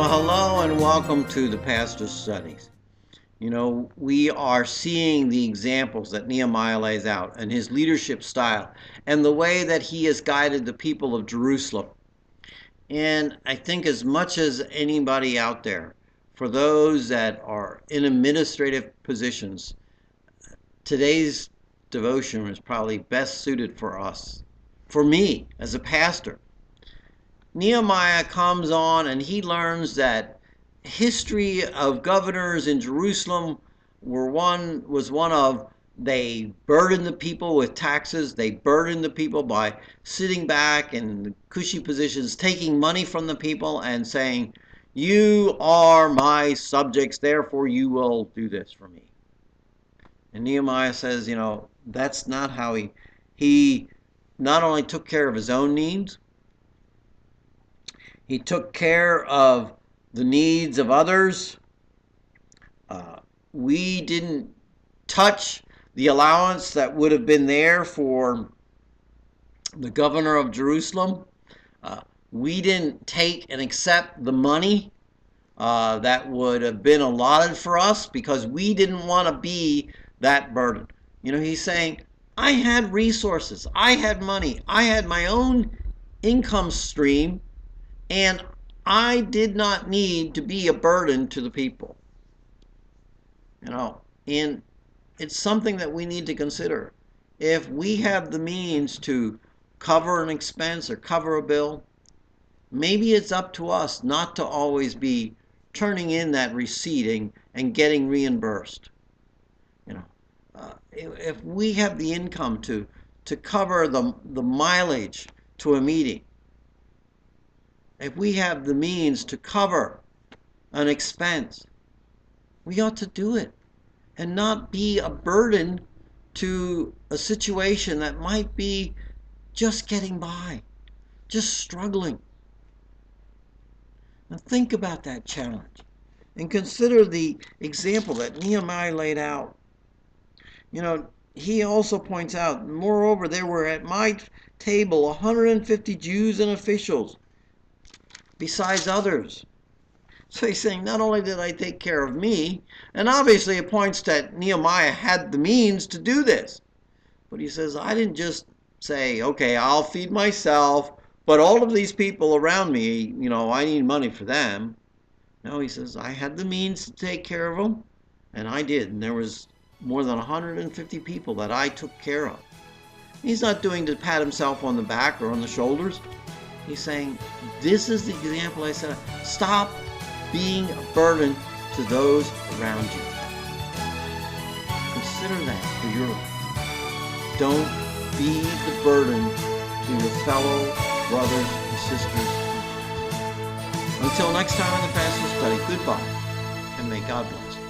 Well, hello and welcome to the Pastor's Studies. We are seeing the examples that Nehemiah lays out and his leadership style and the way that he has guided the people of Jerusalem. And I think as much as anybody out there, for those that are in administrative positions, today's devotion is probably best suited for us. For me, as a pastor, Nehemiah comes on and he learns that history of governors in Jerusalem was one of they burdened the people with taxes. They burdened the people by sitting back in cushy positions, taking money from the people and saying, "You are my subjects, therefore you will do this for me." And Nehemiah says, that's not how he not only took care of his own needs, he took care of the needs of others. We didn't touch the allowance that would have been there for the governor of Jerusalem. We didn't take and accept the money that would have been allotted for us because we didn't want to be that burden. He's saying, I had resources, I had money, I had my own income stream, and I did not need to be a burden to the people. And it's something that we need to consider. If we have the means to cover an expense or cover a bill, maybe it's up to us not to always be turning in that receipt and getting reimbursed. If we have the income to cover the mileage to a meeting, if we have the means to cover an expense, we ought to do it and not be a burden to a situation that might be just getting by, just struggling. Now think about that challenge and consider the example that Nehemiah laid out. He also points out, moreover, there were at my table 150 Jews and officials, besides others. So he's saying, not only did I take care of me, and obviously it points that Nehemiah had the means to do this, but he says, I didn't just say, okay, I'll feed myself, but all of these people around me, I need money for them. No, he says, I had the means to take care of them, and I did, and there was more than 150 people that I took care of. He's not doing to pat himself on the back or on the shoulders. He's saying, this is the example I said. Stop being a burden to those around you. Consider that for your life. Don't be the burden to your fellow brothers and sisters. Until next time in the Pastor's Study, goodbye, and may God bless you.